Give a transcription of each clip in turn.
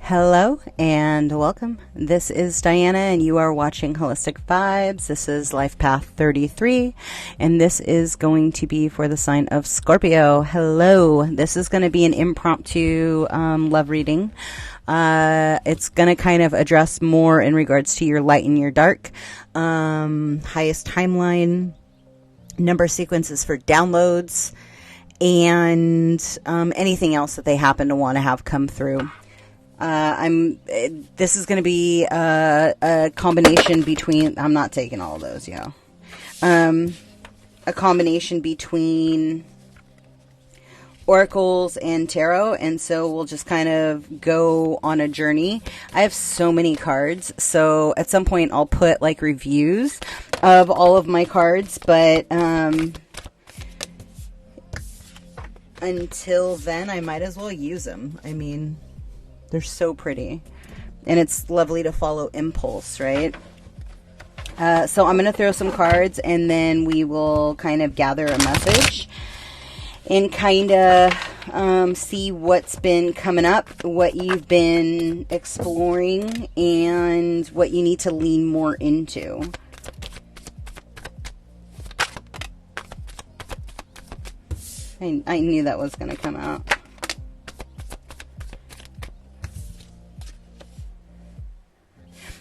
Hello and welcome. This is Diana and you are watching Holistic Vibes. This is Life Path 33 and this is going to be for the sign of Scorpio. Hello. This is going to be an impromptu love reading. It's going to kind of address more in regards to your light and your dark, highest timeline, number sequences for downloads, and anything else that they happen to want to have come through. This is going to be a combination between, I'm not taking all of those, a combination between oracles and tarot, and so we'll just kind of go on a journey. I have so many cards, so at some point I'll put like reviews of all of my cards, but until then I might as well use them. I mean, they're so pretty, and it's lovely to follow impulse, right? So I'm going to throw some cards, and then we will kind of gather a message and kind of see what's been coming up, what you've been exploring, and what you need to lean more into. I knew that was going to come out.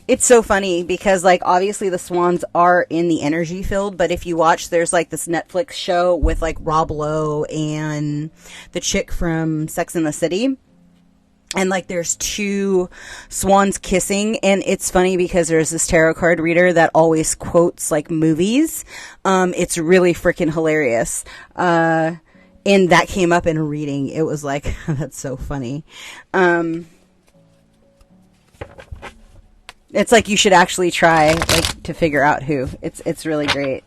It's so funny because, like, obviously the swans are in the energy field, but if you watch, there's like this Netflix show with like Rob Lowe and the chick from Sex and the City. And like there's two swans kissing, and it's funny because there's this tarot card reader that always quotes like movies. It's really freaking hilarious. And that came up in a reading. It was like, that's so funny. It's like you should actually try like to figure out who. It's really great.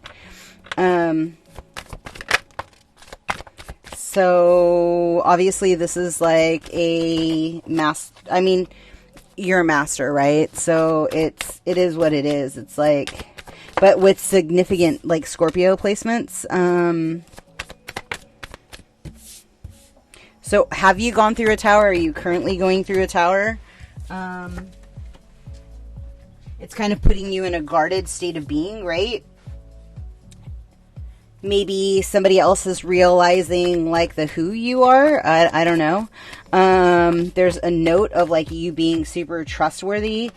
So obviously this is like a I mean, you're a master, right? So it is what it is. It's like, but with significant like Scorpio placements. So have you gone through a tower? Are you currently going through a tower? It's kind of putting you in a guarded state of being, right? Maybe somebody else is realizing like the who you are. I don't know. There's a note of like you being super trustworthy.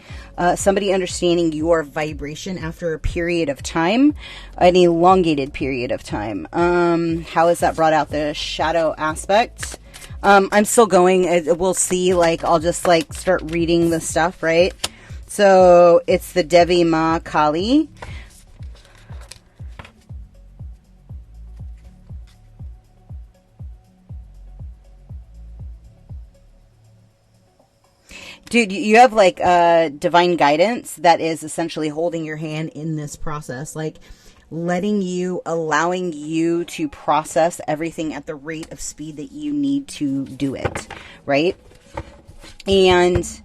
Somebody understanding your vibration after a period of time, an elongated period of time. How is that brought out? The shadow aspect. I'm still going. We'll see. Like, I'll just like start reading the stuff, right? So it's the Devi Ma Kali. Dude, you have like divine guidance that is essentially holding your hand in this process, like letting you, allowing you to process everything at the rate of speed that you need to do it, right? And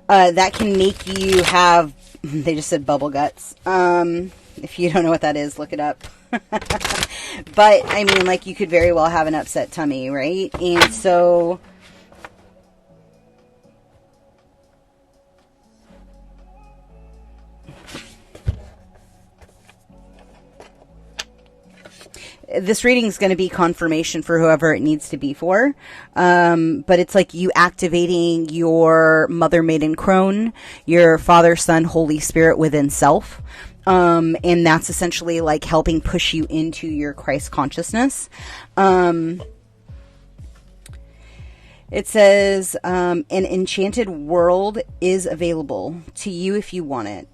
that can make you have, they just said bubble guts. If you don't know what that is, look it up. But, I mean, like, you could very well have an upset tummy, right? And so this reading is going to be confirmation for whoever it needs to be for. But it's like you activating your mother, maiden, crone, your Father, Son, Holy Spirit within self. And that's essentially like helping push you into your Christ consciousness. It says, an enchanted world is available to you if you want it.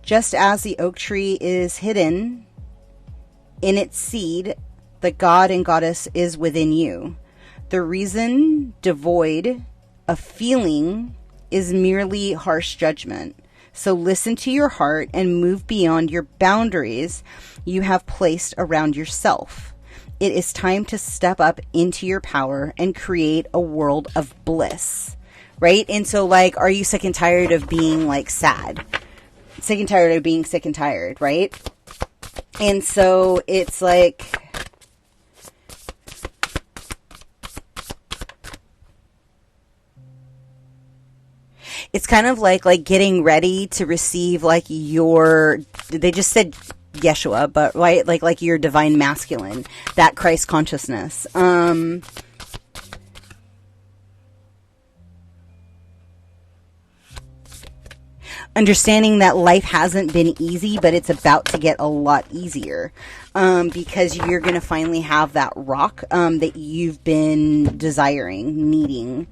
Just as the oak tree is hidden in its seed, the God and Goddess is within you. The reason devoid of feeling is merely harsh judgment. So listen to your heart and move beyond your boundaries you have placed around yourself. It is time to step up into your power and create a world of bliss, right? And so, like, are you sick and tired of being, like, sad? Sick and tired of being sick and tired, right? And so it's like, it's kind of like getting ready to receive like your, they just said Yeshua, but right, like your divine masculine, that Christ consciousness. Understanding that life hasn't been easy, but it's about to get a lot easier, because you're going to finally have that rock that you've been desiring, needing.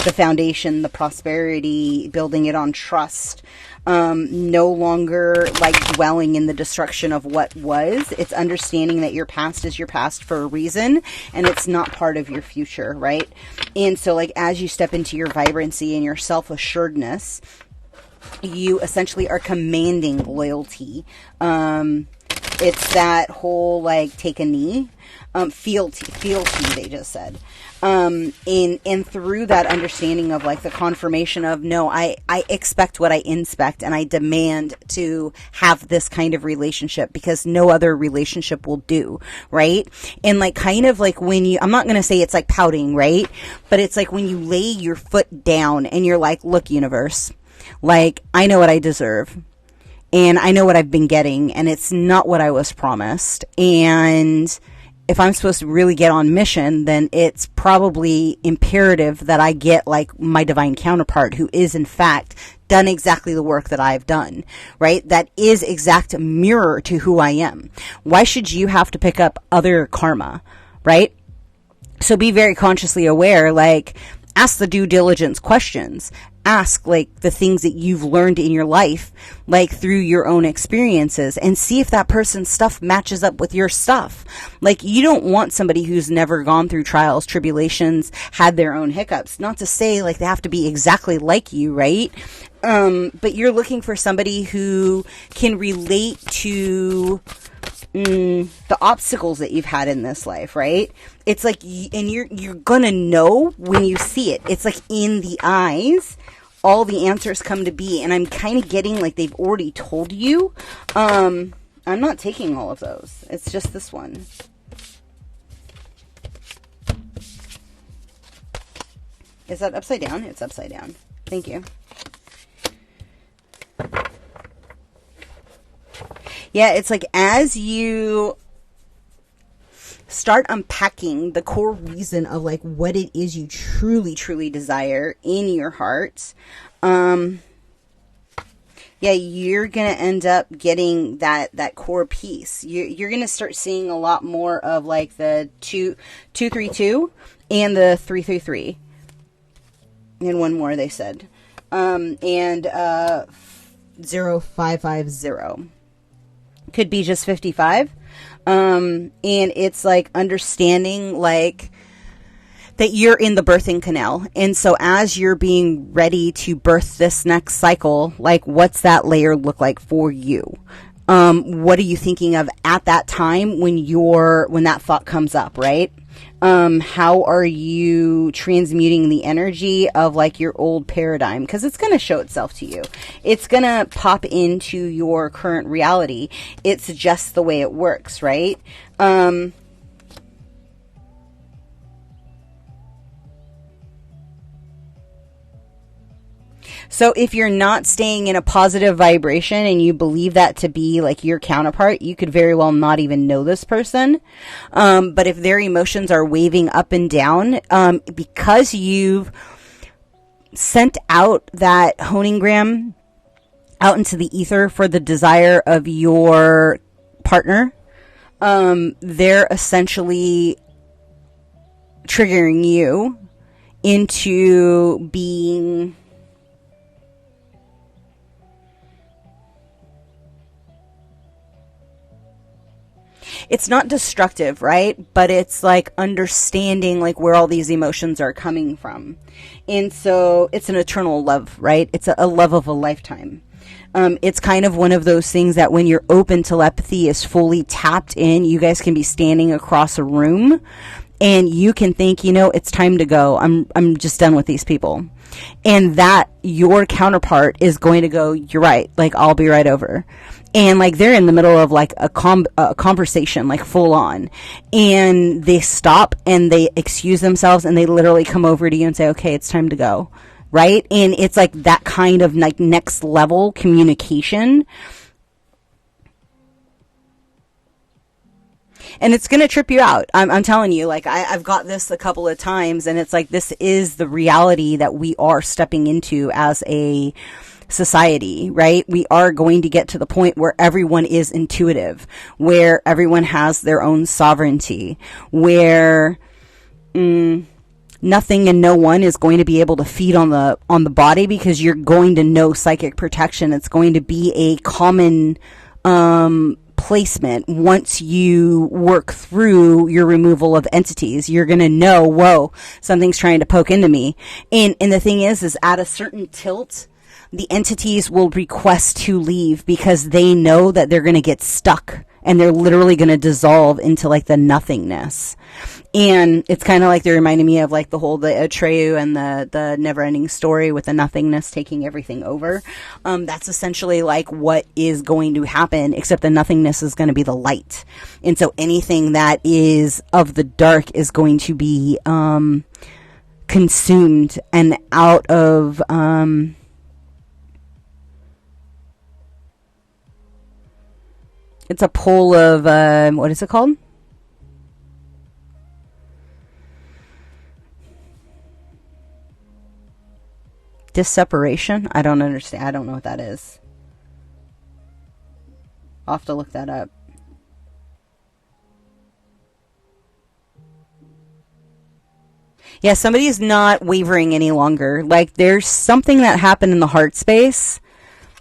The foundation, the prosperity, building it on trust. No longer like dwelling in the destruction of what was. It's understanding that your past is your past for a reason, and it's not part of your future, right? And so like as you step into your vibrancy and your self-assuredness, you essentially are commanding loyalty. It's that whole like take a knee, fealty, they just said. And through that understanding of like the confirmation of, no, I expect what I inspect, and I demand to have this kind of relationship because no other relationship will do, right? And like kind of like when you, I'm not going to say it's like pouting, right? But it's like when you lay your foot down and you're like, look, universe, like I know what I deserve. And I know what I've been getting, and it's not what I was promised. And if I'm supposed to really get on mission, then it's probably imperative that I get like my divine counterpart who is in fact done exactly the work that I've done, right? That is exact mirror to who I am. Why should you have to pick up other karma, right? So be very consciously aware, like ask the due diligence questions. Ask like the things that you've learned in your life, like through your own experiences, and see if that person's stuff matches up with your stuff. Like you don't want somebody who's never gone through trials, tribulations, had their own hiccups. Not to say like they have to be exactly like you, right? But you're looking for somebody who can relate to the obstacles that you've had in this life, right? It's like, and you're gonna know when you see it. It's like in the eyes, all the answers come to be, and I'm kind of getting like they've already told you. I'm not taking all of those. It's just this one. Is that upside down? It's upside down. Thank you. Yeah, it's like as you start unpacking the core reason of like what it is you truly, truly desire in your heart, yeah, you're going to end up getting that core piece. You're going to start seeing a lot more of like the 232 and the 333. And one more, they said. And 0550. Could be just 55. And it's like understanding like that you're in the birthing canal. And so as you're being ready to birth this next cycle, like what's that layer look like for you? What are you thinking of at that time when that thought comes up, right? How are you transmuting the energy of like your old paradigm? Because it's going to show itself to you. It's going to pop into your current reality. It's just the way it works, right? So if you're not staying in a positive vibration and you believe that to be like your counterpart, you could very well not even know this person. But if their emotions are waving up and down, because you've sent out that honingram out into the ether for the desire of your partner, they're essentially triggering you into being... It's not destructive, right? But it's like understanding like where all these emotions are coming from. And so it's an eternal love, right? It's a love of a lifetime. It's kind of one of those things that when your open telepathy is fully tapped in, you guys can be standing across a room and you can think, you know, it's time to go. I'm just done with these people. And that your counterpart is going to go, you're right. Like, I'll be right over. And like they're in the middle of like a conversation, like full on, and they stop and they excuse themselves and they literally come over to you and say, okay, it's time to go. right? And it's like that kind of like next level communication. And it's going to trip you out. I'm telling you, like, I've got this a couple of times, and it's like, this is the reality that we are stepping into as a society, right? We are going to get to the point where everyone is intuitive, where everyone has their own sovereignty, where nothing and no one is going to be able to feed on the body, because you're going to know psychic protection. It's going to be a common placement. Once you work through your removal of entities, you're going to know, whoa, something's trying to poke into me. And the thing is at a certain tilt, the entities will request to leave, because they know that they're going to get stuck, and they're literally going to dissolve into like the nothingness. And it's kind of like they're reminding me of like the Atreyu and the never ending story with the nothingness taking everything over. That's essentially like what is going to happen, except the nothingness is going to be the light. And so anything that is of the dark is going to be consumed and out of it's a pole of what is it called? Disseparation? I don't understand. I don't know what that is. I'll have to look that up. Yeah, somebody's not wavering any longer. Like, there's something that happened in the heart space.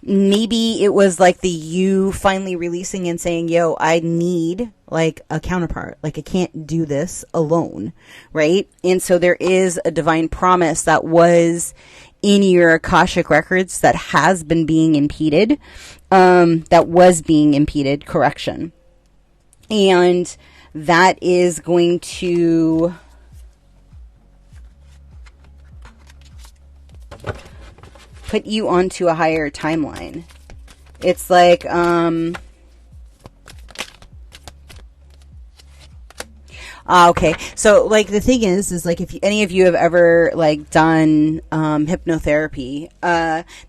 Maybe it was like the you finally releasing and saying, yo, I need like a counterpart. Like, I can't do this alone, right? And so there is a divine promise that was in your Akashic records that has been being impeded, that was being impeded, correction. And that is going to put you onto a higher timeline. It's like, okay. So like the thing is like if any of you have ever like done hypnotherapy,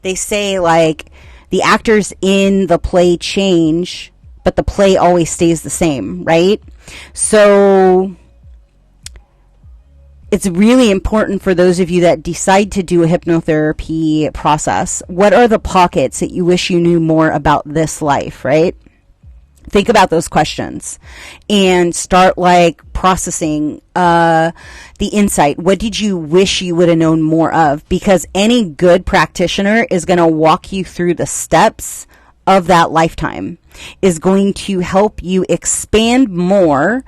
they say like the actors in the play change, but the play always stays the same, right? So it's really important for those of you that decide to do a hypnotherapy process. What are the pockets that you wish you knew more about this life, right? Think about those questions and start like processing the insight. What did you wish you would have known more of? Because any good practitioner is going to walk you through the steps of that lifetime, is going to help you expand more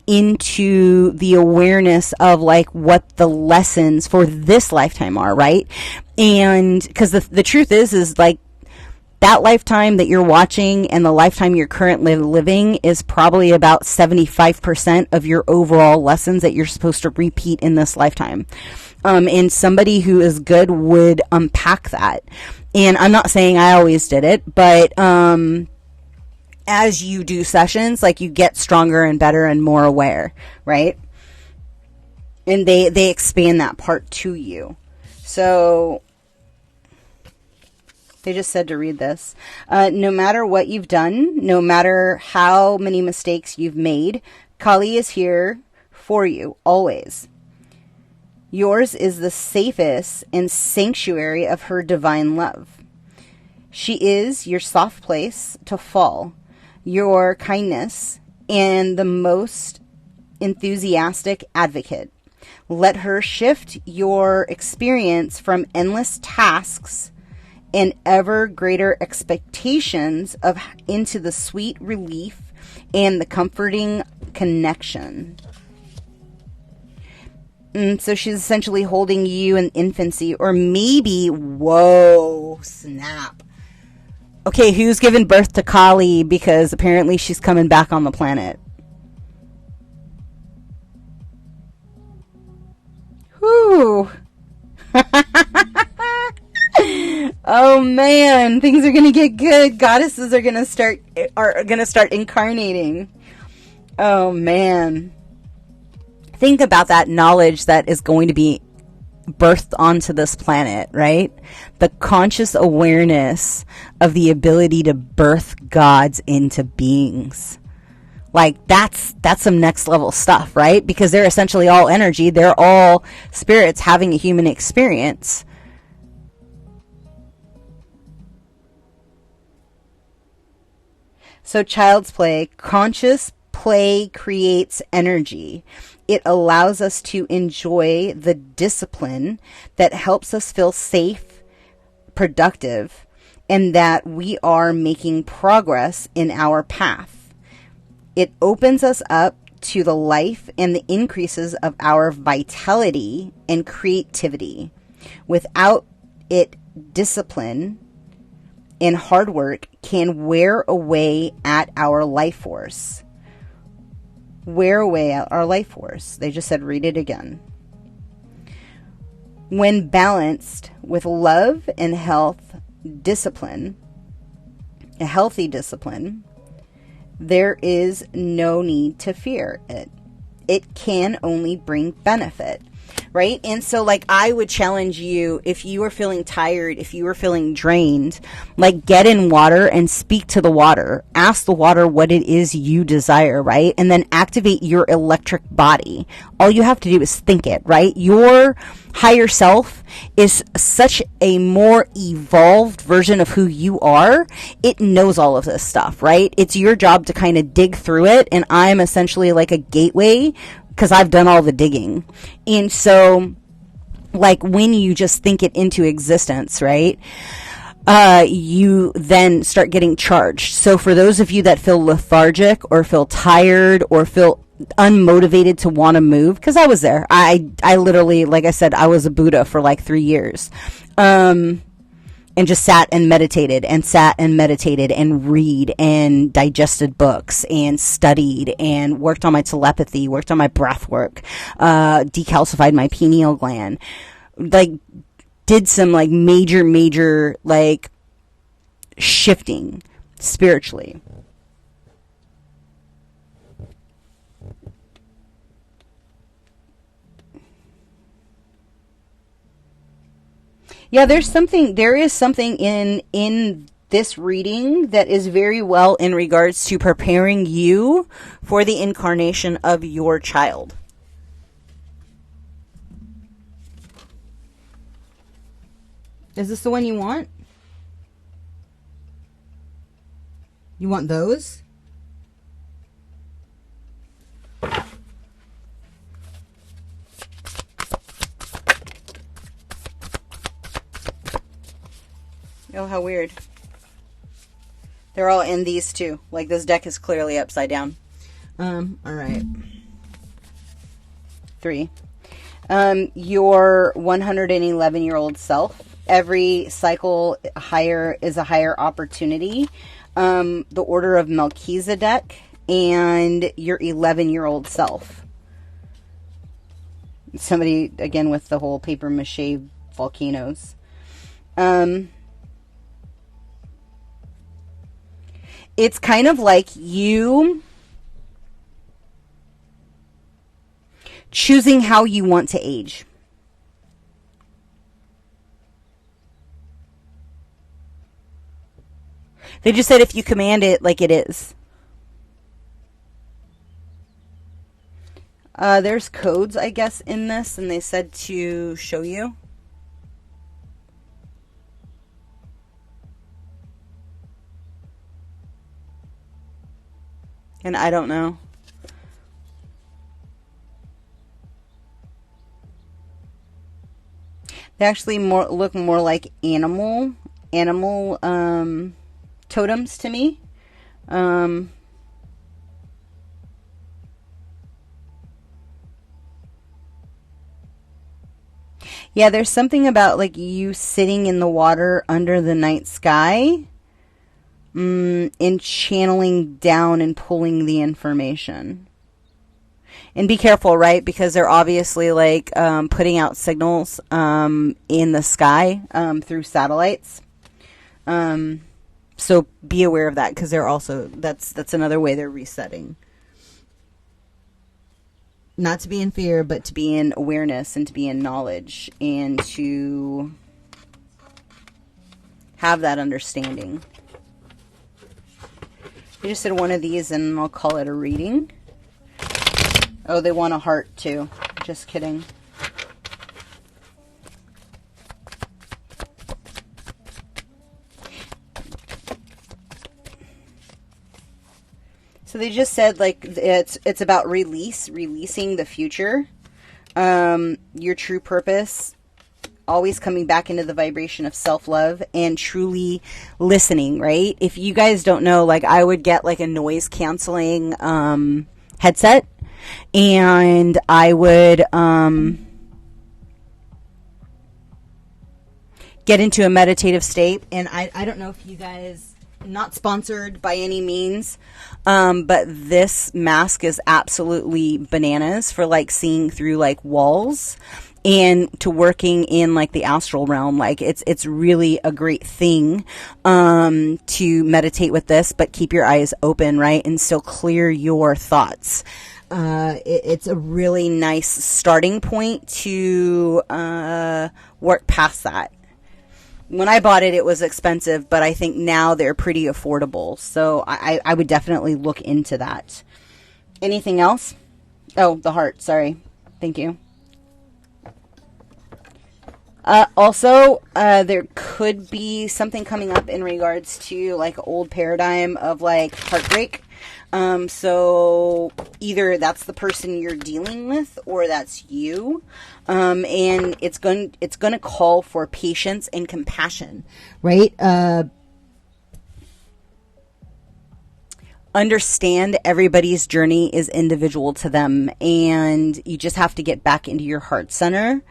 into the awareness of like what the lessons for this lifetime are, right? And because the truth is like that lifetime that you're watching and the lifetime you're currently living is probably about 75% of your overall lessons that you're supposed to repeat in this lifetime. And somebody who is good would unpack that. And I'm not saying I always did it, but as you do sessions, like you get stronger and better and more aware, right? And they expand that part to you. So they just said to read this. No matter what you've done, no matter how many mistakes you've made, Kali is here for you, always. Yours is the safest and sanctuary of her divine love. She is your soft place to fall, your kindness, and the most enthusiastic advocate. Let her shift your experience from endless tasks and ever greater expectations into the sweet relief and the comforting connection. So she's essentially holding you in infancy, or maybe, whoa, snap. Okay, who's given birth to Kali? Because apparently she's coming back on the planet. Whew. Oh man, things are gonna get good. Goddesses are gonna start incarnating. Oh man. Think about that knowledge that is going to be birthed onto this planet, right? The conscious awareness of the ability to birth gods into beings. Like, that's some next level stuff, right? Because they're essentially all energy. They're all spirits having a human experience. So child's play, conscious play creates energy. It allows us to enjoy the discipline that helps us feel safe, productive, and that we are making progress in our path. It opens us up to the life and the increases of our vitality and creativity. Without it, discipline and hard work can wear away at our life force. Wear away at our life force. They just said, read it again. When balanced with love and health, discipline, a healthy discipline, there is no need to fear it. It can only bring benefit, right? And so, like, I would challenge you, if you are feeling tired, if you are feeling drained, like, get in water and speak to the water. Ask the water what it is you desire, right? And then activate your electric body. All you have to do is think it, right? Your higher self is such a more evolved version of who you are. It knows all of this stuff, right? It's your job to kind of dig through it. And I'm essentially like a gateway because I've done all the digging. And so, like, when you just think it into existence, right? You then start getting charged. So for those of you that feel lethargic or feel tired or feel unmotivated to want to move, because I was there. I literally, like I said, I was a Buddha for like 3 years. And just sat and meditated and read and digested books and studied and worked on my telepathy, worked on my breath work, decalcified my pineal gland, like did some like major like shifting spiritually. Yeah, there is something in this reading that is very well in regards to preparing you for the incarnation of your child. Is this the one you want? You want those? Oh, how weird. They're all in these two. Like, this deck is clearly upside down. Alright. 3. Your 111-year-old self. Every cycle higher is a higher opportunity. The Order of Melchizedek. And your 11-year-old self. Somebody, again, with the whole paper mache volcanoes. It's kind of like you choosing how you want to age. They just said if you command it, like it is. There's codes, I guess, in this, and they said to show you. And I don't know. They actually look more like animal totems to me. Yeah, there's something about like you sitting in the water under the night sky. In channeling down and pulling the information. And be careful, right? Because they're obviously like putting out signals in the sky through satellites. So be aware of that, because they're also that's another way they're resetting. not to be in fear, but to be in awareness and to be in knowledge and to have that understanding. I just did one of these and I'll call it a reading. Oh, they want a heart too. Just kidding. So they just said, like, it's about releasing the future, your true purpose, always coming back into the vibration of self-love and truly listening, right? If you guys don't know, like, I would get like a noise canceling headset, and I would get into a meditative state. And I don't know if you guys, not sponsored by any means, but this mask is absolutely bananas for like seeing through like walls and to working in like the astral realm. Like it's really a great thing to meditate with this, but keep your eyes open, right? And still clear your thoughts. It's a really nice starting point to work past that. When I bought it, it was expensive, but I think now they're pretty affordable. So I would definitely look into that. Anything else? Oh, the heart. Sorry. Thank you. Also, there could be something coming up in regards to like old paradigm of like heartbreak. So either that's the person you're dealing with or that's you. And it's going to call for patience and compassion, right? Understand everybody's journey is individual to them, and you just have to get back into your heart center.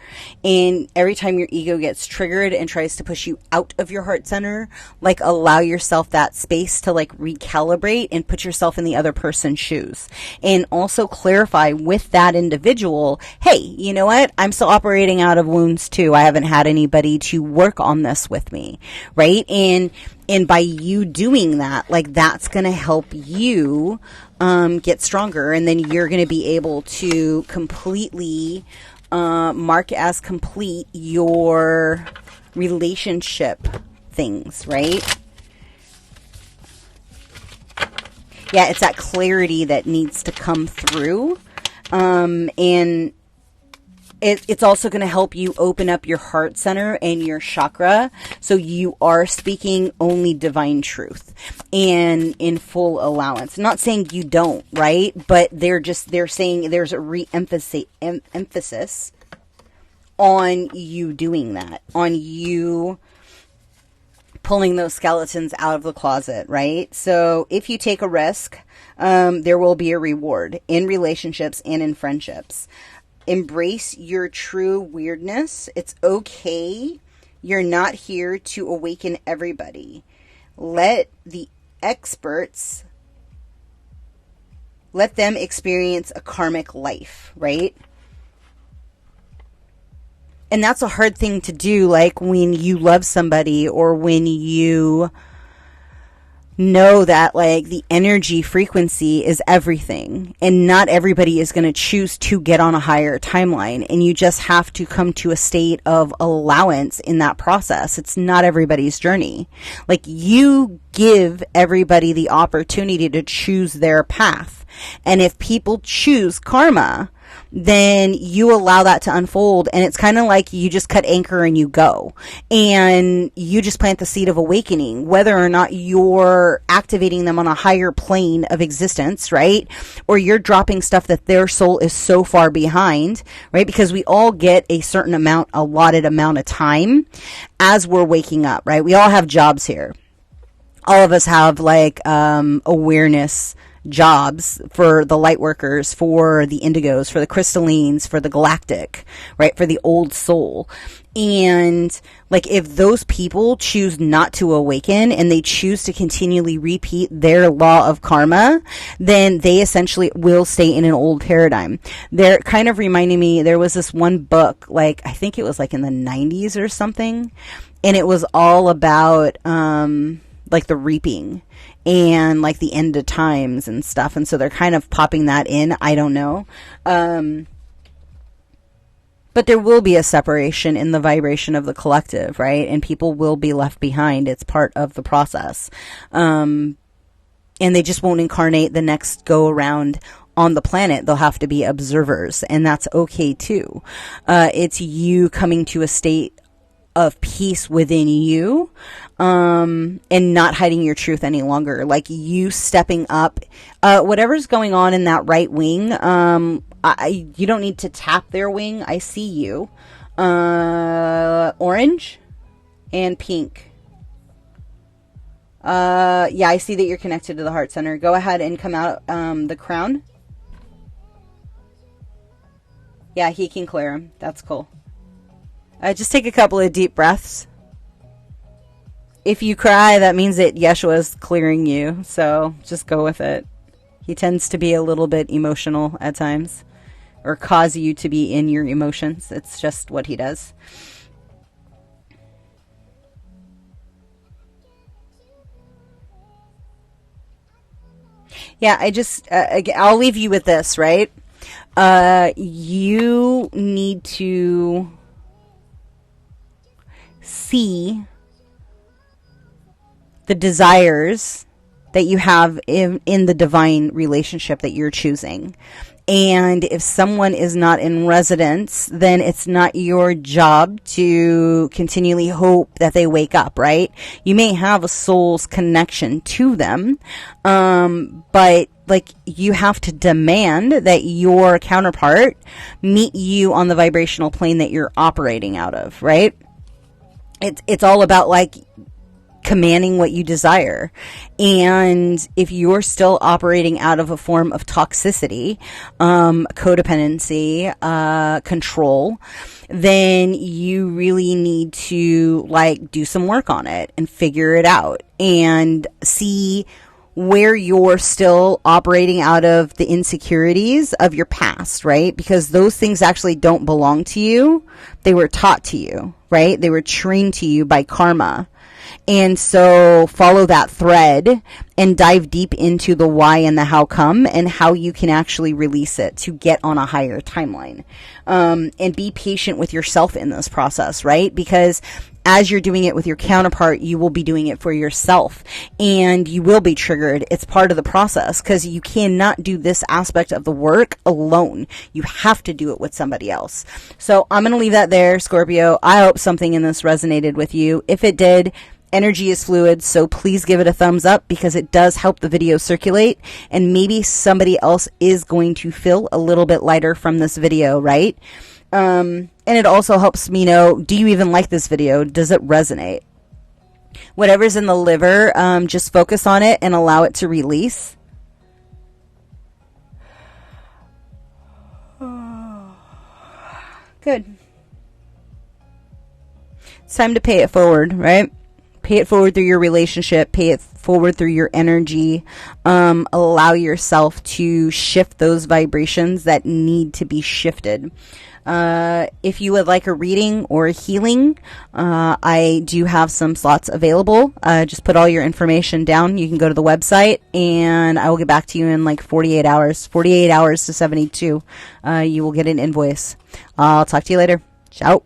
And every time your ego gets triggered and tries to push you out of your heart center, like allow yourself that space to like recalibrate and put yourself in the other person's shoes. And also clarify with that individual, hey, you know what? I'm still operating out of wounds too. I haven't had anybody to work on this with me, right? And by you doing that, like that's going to help you get stronger. And then you're going to be able to completely mark as complete your relationship things, right? Yeah, it's that clarity that needs to come through. And it's also going to help you open up your heart center and your chakra, so you are speaking only divine truth and in full allowance. I'm not saying you don't, right? But they're saying there's a emphasis on you doing that, on you pulling those skeletons out of the closet, right? So if you take a risk, there will be a reward in relationships and in friendships. Embrace your true weirdness. It's okay. You're not here to awaken everybody. Let the experts, let them experience a karmic life, right? And that's a hard thing to do, like when you love somebody or when you know that like the energy frequency is everything, and not everybody is going to choose to get on a higher timeline, and you just have to come to a state of allowance in that process. It's not everybody's journey. Like, you give everybody the opportunity to choose their path, and if people choose karma, then you allow that to unfold. And it's kind of like you just cut anchor and you go, and you just plant the seed of awakening, whether or not you're activating them on a higher plane of existence, right? Or you're dropping stuff that their soul is so far behind, right? Because we all get a certain amount, allotted amount of time as we're waking up, right? We all have jobs here. All of us have like awareness jobs, for the light workers, for the indigos, for the crystallines, for the galactic, right? For the old soul. And like, if those people choose not to awaken and they choose to continually repeat their law of karma, then they essentially will stay in an old paradigm. They're kind of reminding me, there was this one book, like, I think it was like in the 90s or something, and it was all about, like the reaping and like the end of times and stuff. And so they're kind of popping that in. I don't know. But there will be a separation in the vibration of the collective, right? And people will be left behind. It's part of the process. And they just won't incarnate the next go around on the planet. They'll have to be observers, and that's okay too. It's you coming to a state of peace within you, and not hiding your truth any longer. Like you stepping up, whatever's going on in that right wing, you don't need to tap their wing. I see you. Orange and pink. Yeah, I see that you're connected to the heart center. Go ahead and come out, the crown. Yeah, he can clear him. That's cool. Just take a couple of deep breaths. If you cry, that means that Yeshua's clearing you. So just go with it. He tends to be a little bit emotional at times, or cause you to be in your emotions. It's just what he does. Yeah, I'll leave you with this, right? You need to see the desires that you have in the divine relationship that you're choosing. And if someone is not in resonance, then it's not your job to continually hope that they wake up, right? You may have a soul's connection to them, but like you have to demand that your counterpart meet you on the vibrational plane that you're operating out of, right? It's all about like commanding what you desire. And if you're still operating out of a form of toxicity, codependency, control, then you really need to like do some work on it and figure it out and see where you're still operating out of the insecurities of your past, right? Because those things actually don't belong to you. They were taught to you, right? They were trained to you by karma. And so follow that thread and dive deep into the why and the how come and how you can actually release it to get on a higher timeline. And be patient with yourself in this process, right? Because as you're doing it with your counterpart, you will be doing it for yourself and you will be triggered. It's part of the process because you cannot do this aspect of the work alone. You have to do it with somebody else. So I'm going to leave that there, Scorpio. I hope something in this resonated with you. If it did, energy is fluid, so please give it a thumbs up because it does help the video circulate and maybe somebody else is going to feel a little bit lighter from this video, right? And it also helps me know, do you even like this video? Does it resonate? Whatever's in the liver, just focus on it and allow it to release. Good. It's time to pay it forward, right? Pay it forward through your relationship. Pay it forward through your energy. Allow yourself to shift those vibrations that need to be shifted. If you would like a reading or a healing, I do have some slots available. Just put all your information down. You can go to the website and I will get back to you in like 48 hours. 48 hours to 72. You will get an invoice. I'll talk to you later. Ciao.